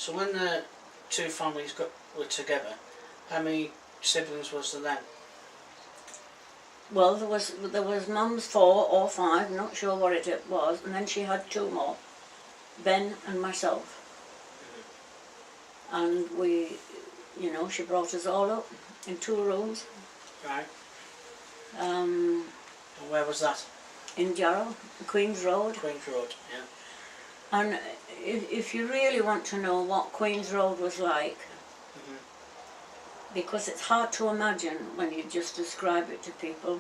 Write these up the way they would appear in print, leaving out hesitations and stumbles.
So when the two families were together, how many siblings was there then? Well, there was Mum's 4 or 5, not sure what it was, and then she had 2 more, Ben and myself. And we, you know, she brought us all up in 2 rooms. Right. And where was that? In Jarrow, Queen's Road. Queen's Road, yeah. And if you really want to know what Queen's Road was like, because it's hard to imagine when you just describe it to people,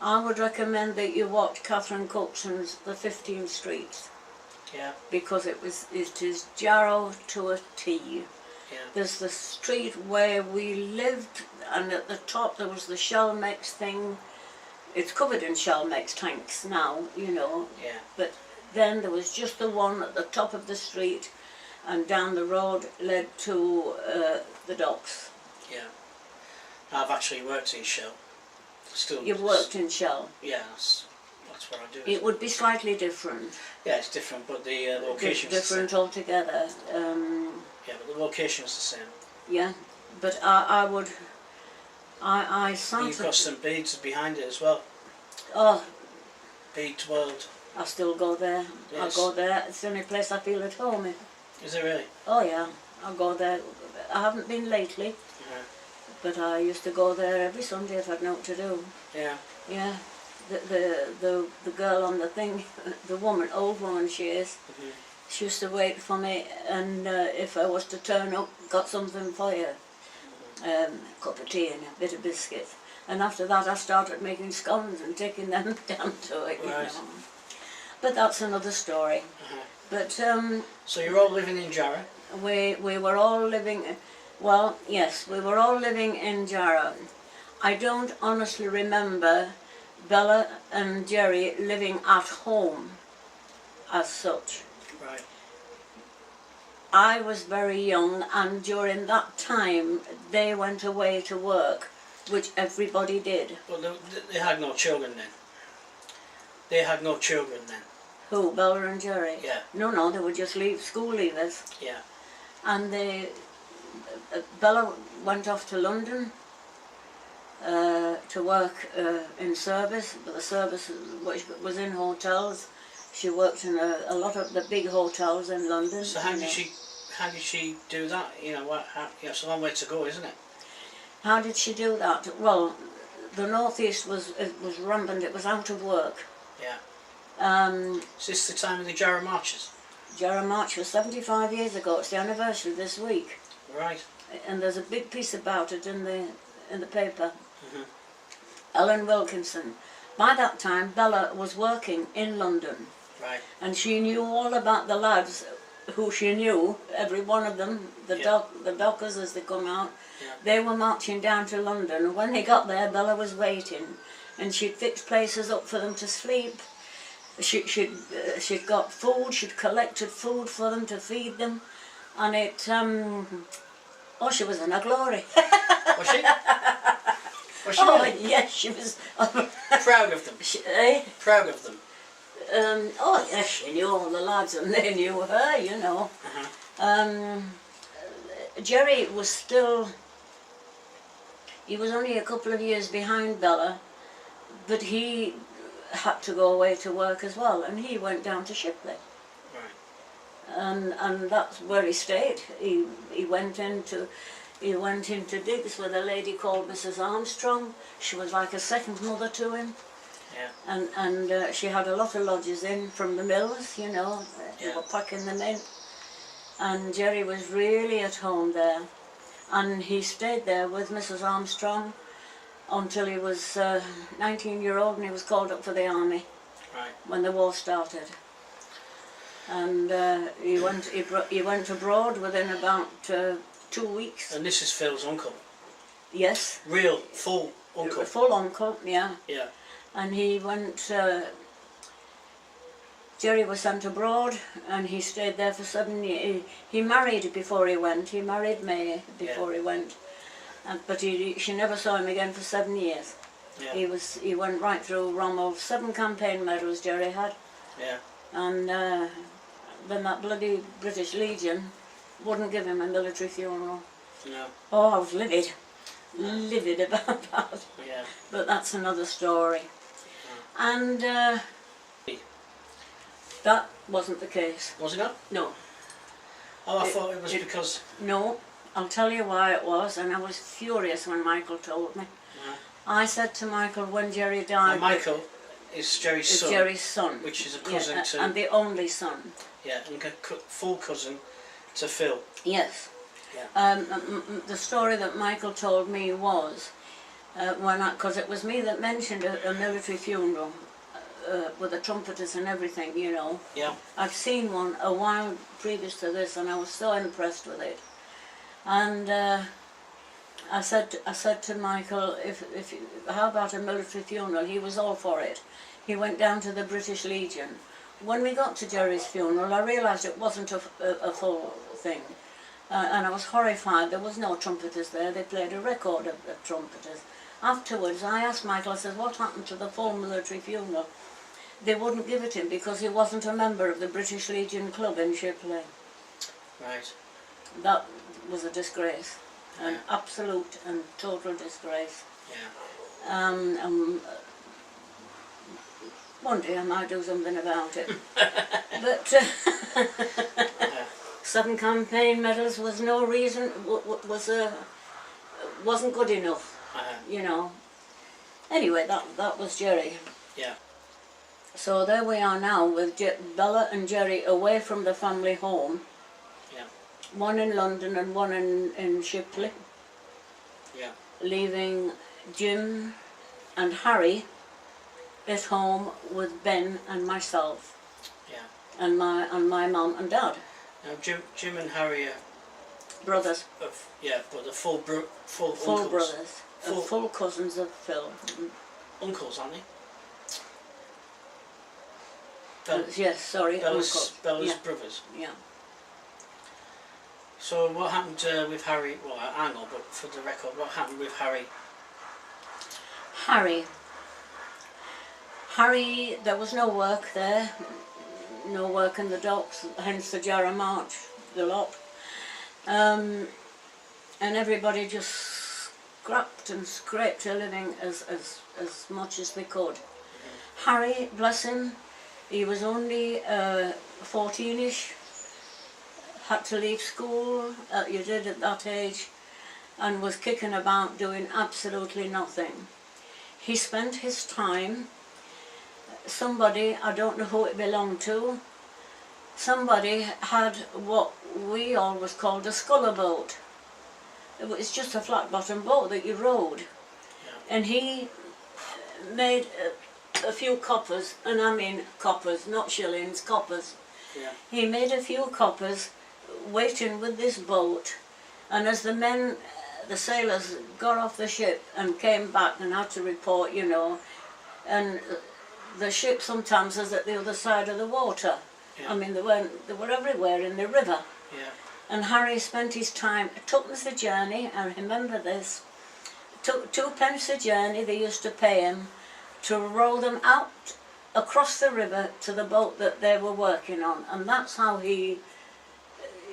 I would recommend that you watch Catherine Cookson's The 15 Streets. Yeah. Because it is Jarrow to a T. Yeah. There's the street where we lived, and at the top there was the Shell Mix thing. It's covered in Shell Mix tanks now, you know. Yeah. But then there was just the one at the top of the street, and down the road led to the docks. Yeah. I've actually worked in Shell. Still. You've worked in Shell? Yeah, that's what I do. It would be slightly different. Yeah, it's different, but the location's different the same. altogether. Yeah, but the location's the same. Yeah, but I started... You've got some beads behind it as well. Oh. Beads World. I still go there. Yes. I go there. It's the only place I feel at home. Is it really? Oh yeah, I go there. I haven't been lately, but I used to go there every Sunday if I'd know what to do. Yeah. Yeah. The girl on the thing, the woman, old woman she is, she used to wait for me, and if I was to turn up, got something for you. A cup of tea and a bit of biscuit. And after that I started making scones and taking them down to it, you know. But that's another story. But so you're all living in Jarrow? We were all living, well, yes, we were all living in Jarrow. I don't honestly remember Bella and Jerry living at home as such. Right. I was very young, and during that time they went away to work, which everybody did. Well, they had no children then? They had no children then? Who, Bella and Jerry? Yeah. No, they were just school leavers. Yeah. And Bella went off to London to work in service, but the service was in hotels. She worked in a lot of the big hotels in London. So how did she do that? You know, it's a long way to go, isn't it? How did she do that? Well, the northeast was rampant. It was out of work. Yeah. Is this the time of the Jarrow marches? Jarrow March was 75 years ago. It's the anniversary this week. Right. And there's a big piece about it in the paper. Ellen Wilkinson. By that time, Bella was working in London. Right. And she knew all about the lads who she knew, every one of them, the dockers as they come out. Yeah. They were marching down to London, and when they got there, Bella was waiting, and she'd fixed places up for them to sleep. She'd got food, she'd collected food for them to feed them, and she was in a glory. Was she? Was she Oh, really? yes, she was. Proud of them? Proud of them? Oh, yes, she knew all the lads, and they knew her, you know. Jerry was still... He was only a couple of years behind Bella, but he had to go away to work as well, and he went down to Shipley. Right. And that's where he stayed. He went into digs with a lady called Mrs. Armstrong. She was like a second mother to him. Yeah. And she had a lot of lodgers in from the mills, you know. They were packing them in. And Jerry was really at home there. And he stayed there with Mrs. Armstrong until he was 19-year-old, and he was called up for the army. Right. When the war started. And he went abroad within about 2 weeks. And this is Phil's uncle? Yes. Real, full uncle? Full uncle, yeah. Yeah. And he went... Jerry was sent abroad, and he stayed there for 7 years. He married before he went. He married May before he went. But she never saw him again for 7 years. Yeah. He went right through Rommel. 7 campaign medals Jerry had. Yeah. And then that bloody British Legion wouldn't give him a military funeral. No. Oh, I was livid. Livid about that. Yeah. But that's another story. Yeah. And that wasn't the case. Was it not? No. Oh, I thought it was because... No, I'll tell you why it was, and I was furious when Michael told me. Yeah. I said to Michael when Jerry died... And Michael is Jerry's son. Jerry's son. Which is a cousin to... And the only son. Yeah, and full cousin to Phil. Yes. Yeah. The story that Michael told me was, because it was me that mentioned a military funeral with the trumpeters and everything, you know. Yeah. I've seen one a while previous to this, and I was so impressed with it. And I said to Michael, how about a military funeral? He was all for it. He went down to the British Legion. When we got to Jerry's funeral, I realised it wasn't a full thing. And I was horrified. There was no trumpeters there. They played a record of trumpeters. Afterwards, I asked Michael, I said, what happened to the full military funeral? They wouldn't give it him because he wasn't a member of the British Legion Club in Shipley. Right. That was a disgrace. An absolute and total disgrace. Yeah. One day I might do something about it. But 7 campaign medals was no reason, wasn't good enough, you know. Anyway, that was Jerry. Yeah. So there we are now with Bella and Jerry away from the family home. Yeah. One in London and one in Shipley. Yeah. Leaving Jim and Harry at home with Ben and myself. Yeah. And my mum and dad. Now Jim and Harry are brothers. Yeah, but the full uncles. Brothers. Full cousins of Phil. Uncles, aren't they? Yes, sorry, uncles. Bella's brothers. Yeah. So what happened with Harry? Well, I know, but for the record, what happened with Harry? Harry, there was no work there, no work in the docks, hence the Jarrow March, the lot. And everybody just scrapped and scraped a living as much as they could. Harry, bless him, he was only 14ish, had to leave school, you did at that age, and was kicking about doing absolutely nothing. He spent his time, somebody, I don't know who it belonged to, somebody had what we always called a sculler boat. It was just a flat bottom boat that you rowed. Yeah. And he made a few coppers, and I mean coppers, not shillings, coppers. Yeah. He made a few coppers waiting with this boat, and as the men, the sailors got off the ship and came back and had to report, you know, and the ship sometimes was at the other side of the water. Yeah. I mean, they were everywhere in the river. Yeah. And Harry spent his time, twopence a journey, I remember this, 2p a journey they used to pay him to row them out across the river to the boat that they were working on, and that's how he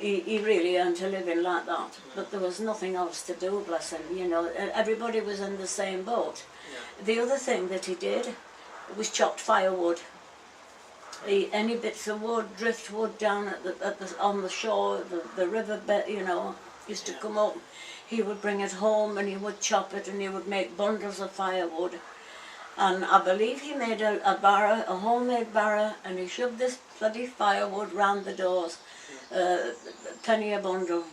really earned a living like that. Yeah. But there was nothing else to do, bless him, you know, everybody was in the same boat. Yeah. The other thing that he did was chopped firewood. Any bits of wood, driftwood down on the shore, the river bed, you know, used to come up. He would bring it home and he would chop it and he would make bundles of firewood. And I believe he made a barrow, a homemade barrow, and he shoved this bloody firewood round the doors, penny a bundle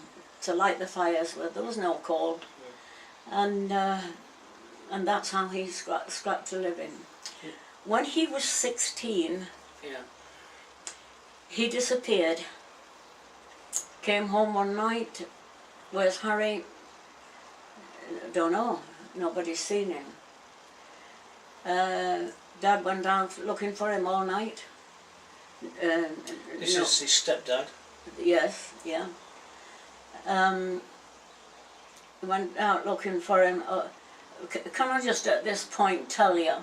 to light the fires with. There was no coal. And that's how he scrapped a living. When he was 16, he disappeared. Came home one night. Where's Harry? Don't know. Nobody's seen him. Dad went out looking for him all night. This is his stepdad? Yes, yeah. Went out looking for him. Can I just at this point tell you,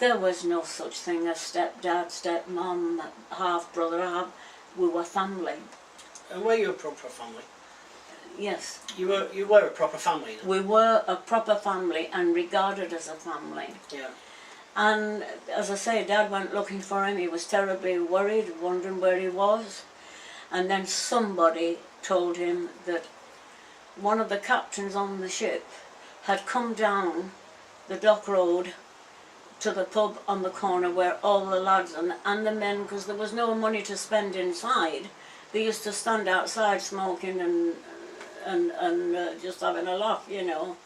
there was no such thing as stepdad, stepmom, half-brother, we were family. And were you a proper family? Yes. You were a proper family then? We were a proper family and regarded as a family. Yeah. And as I say, Dad went looking for him. He was terribly worried, wondering where he was. And then somebody told him that one of the captains on the ship had come down the dock road to the pub on the corner where all the lads and the men, because there was no money to spend inside, they used to stand outside smoking and just having a laugh, you know.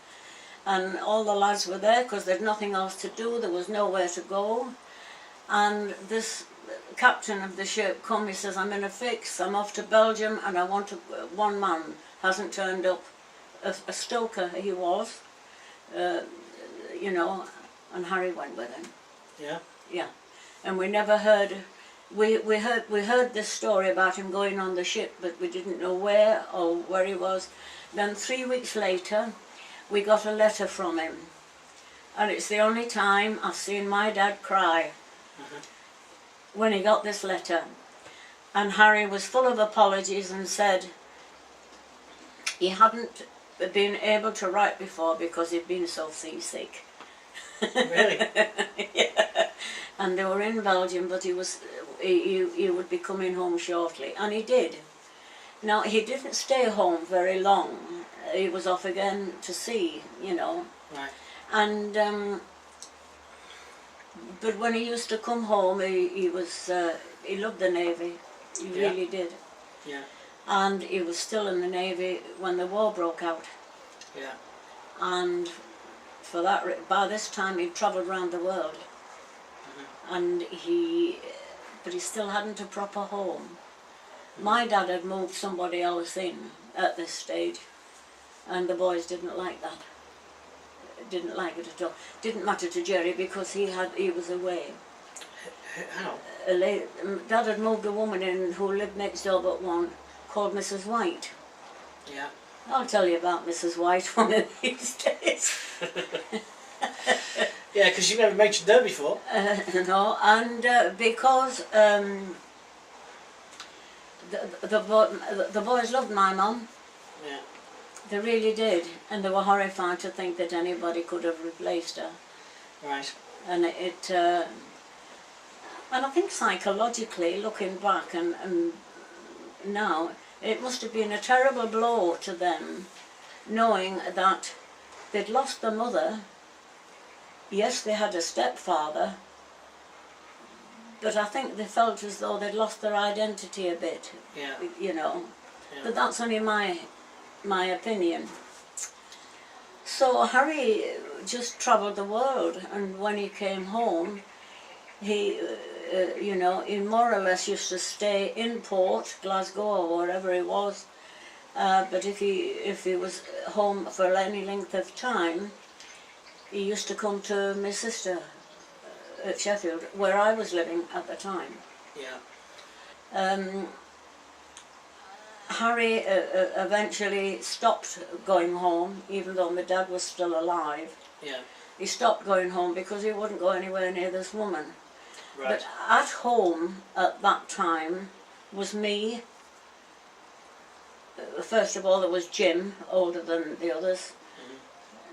And all the lads were there because there'd nothing else to do, there was nowhere to go. And this captain of the ship come, he says, I'm in a fix, I'm off to Belgium and I want to, one man hasn't turned up, a stoker he was, you know, and Harry went with him. Yeah? Yeah. And we never heard, we heard this story about him going on the ship, but we didn't know where or where he was. Then 3 weeks later, we got a letter from him. And it's the only time I've seen my dad cry. When he got this letter. And Harry was full of apologies and said he hadn't been able to write before because he'd been so seasick. Really? Yeah. And they were in Belgium, but he would be coming home shortly, and he did. Now, he didn't stay home very long. He was off again to sea, you know. Right. And but when he used to come home, he loved the Navy. He really did. Yeah. And he was still in the Navy when the war broke out. Yeah. And for that, by this time he'd travelled around the world. And but he still hadn't a proper home. My dad had moved somebody else in at this stage, and the boys didn't like that. Didn't like it at all. Didn't matter to Jerry because he was away. How? Dad had moved a woman in who lived next door but one, called Mrs. White. Yeah. I'll tell you about Mrs. White one of these days. Yeah, because you never mentioned her before. No, and because the boys loved my mum. Yeah. They really did, and they were horrified to think that anybody could have replaced her. Right. And and I think psychologically, looking back and now, it must have been a terrible blow to them, knowing that they'd lost their mother. Yes, they had a stepfather, but I think they felt as though they'd lost their identity a bit. Yeah. You know, Yeah. but that's only my opinion. So Harry just travelled the world, and when he came home, he, you know, he more or less used to stay in port, Glasgow or wherever he was. But if he was home for any length of time, he used to come to my sister at Sheffield, where I was living at the time. Yeah. Harry eventually stopped going home, even though my dad was still alive. Yeah. He stopped going home because he wouldn't go anywhere near this woman. Right. But at home at that time was me. First of all, there was Jim, older than the others.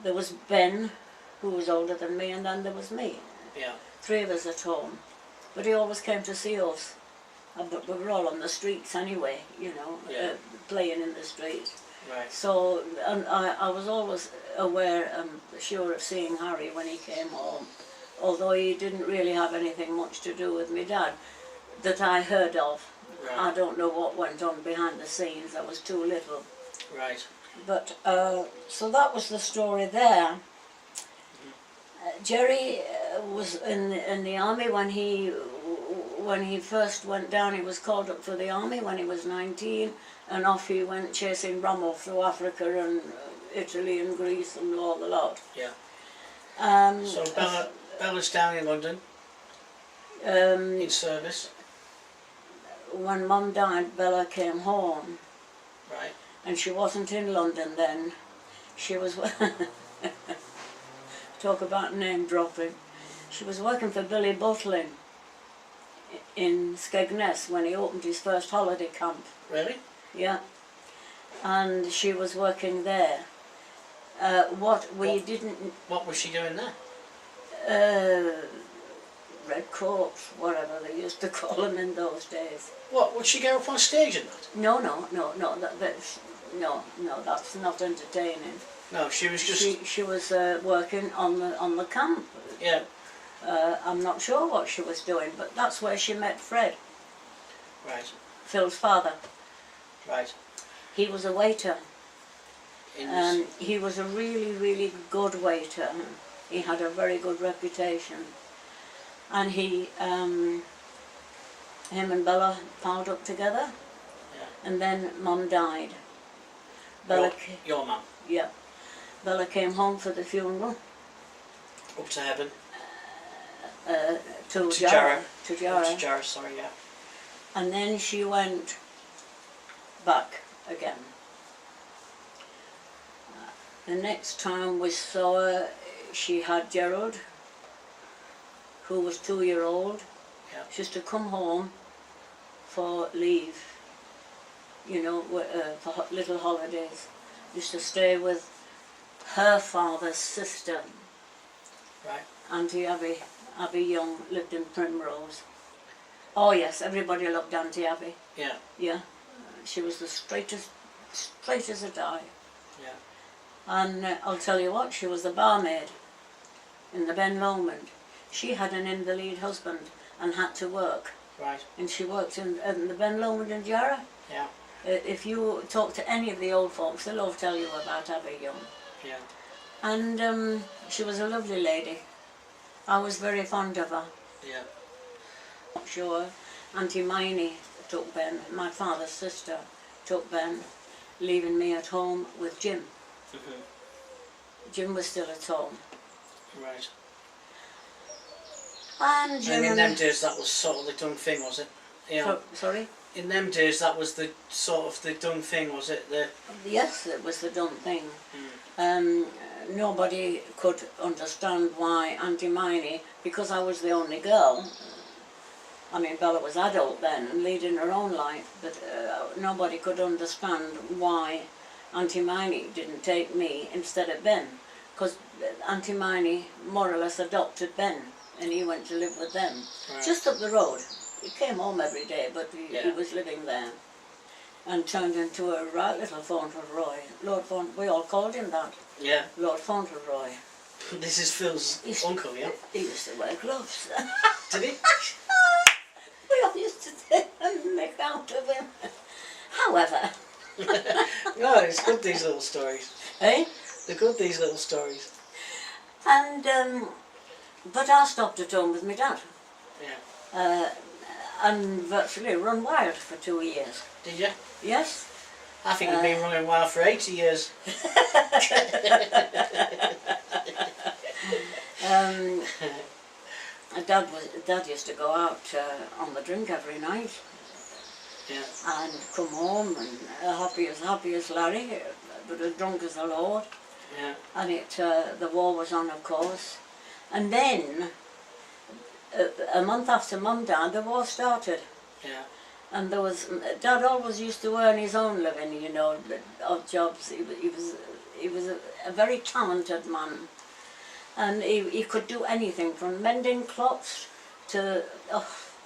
There was Ben, who was older than me, and then there was me. Yeah. 3 of us at home. But he always came to see us. But we were all on the streets anyway, you know, Yeah. playing in the streets. Right. So and I was always aware and sure of seeing Harry when he came home, although he didn't really have anything much to do with my dad that I heard of. Right. I don't know what went on behind the scenes, I was too little. Right. But so that was the story there. Jerry was in the army when he first went down. He was called up for the army when he was 19, and off he went chasing Rommel through Africa and Italy and Greece and all the lot. Yeah. So Bella's down in London in service. When Mum died, Bella came home. Right. And she wasn't in London then. She was talk about name dropping. She was working for Billy Butlin in Skegness when he opened his first holiday camp. Really? Yeah. And she was working there. What was she doing there? Red coats, whatever they used to call them in those days. What, would she go up on stage and that? No, that's not entertaining. No, she was just... She was working on the camp. Yeah. I'm not sure what she was doing, but that's where she met Fred. Right. Phil's father. Right. He was a waiter. He was a really, really good waiter. He had a very good reputation. And him and Bella piled up together. Yeah. And then Mum died. Your mum? Yeah. Bella came home for the funeral. Up to heaven? To Jarrow. To Jarrow, sorry, yeah. And then she went back again. The next time we saw her, she had Jarrow, who was 2-year-old. Yeah. She used to come home for leave, you know, for little holidays. Used to stay with her father's sister. Right. Auntie Abby Young lived in Primrose. Oh yes, everybody loved Auntie Abby. Yeah. Yeah. She was the straight as a die. Yeah. And I'll tell you what, she was the barmaid in the Ben Lomond. She had an invalid husband and had to work. Right. And she worked in the Ben Lomond in Jarrow. Yeah. If you talk to any of the old folks, they'll all tell you about Abby Young. Yeah. And she was a lovely lady. I was very fond of her. Yeah. Sure. Auntie Miney took Ben, my father's sister took Ben, leaving me at home with Jim. Mm-hmm. Jim was still at home. Right. And Jim... And in them days that was sort of the done thing, was it? You know, sorry? In them days that was the sort of the done thing, was it? Yes, it was the done thing. Mm. Nobody could understand why Auntie Miney, because I was the only girl, I mean Bella was adult then and leading her own life, but nobody could understand why Auntie Miney didn't take me instead of Ben, because Auntie Miney more or less adopted Ben and he went to live with them. Right. Just up the road. He came home every day, but he was living there and turned into a right little Fauntleroy. Lord Fauntleroy, we all called him that. Yeah. Lord Fauntleroy. This is Phil's uncle, yeah? He used to wear gloves. Did he? We all used to take and make out of him. However... No, it's good, these little stories. Eh? They're good, these little stories. And, but I stopped at home with my dad. Yeah. And virtually run wild for 2 years. Did you? Yes. I think you've been running wild for 80 years. Dad used to go out on the drink every night. Yeah. And come home and happy as Larry, but as drunk as a lord. Yeah. And the war was on, of course. And then, a month after Mum died, the war started. Yeah. And Dad always used to earn his own living, you know, odd jobs. He was a very talented man. And he could do anything, from mending clocks to,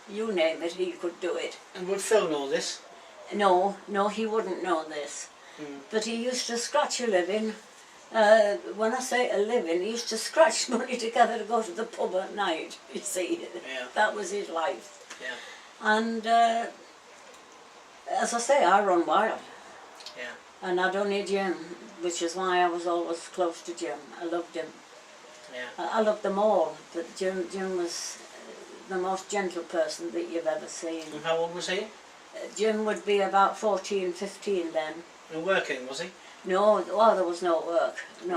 you name it, he could do it. And would Phil know this? No, he wouldn't know this. Mm. But he used to scratch a living. When I say a living, he used to scratch money together to go to the pub at night, you see. Yeah. That was his life. Yeah. And as I say, I run wild. Yeah. And I'd only Jim, which is why I was always close to Jim. I loved him. Yeah. I loved them all, but Jim was the most gentle person that you've ever seen. And how old was he? Jim would be about 14, 15 then. And working, was he? No, well, there was no work. No.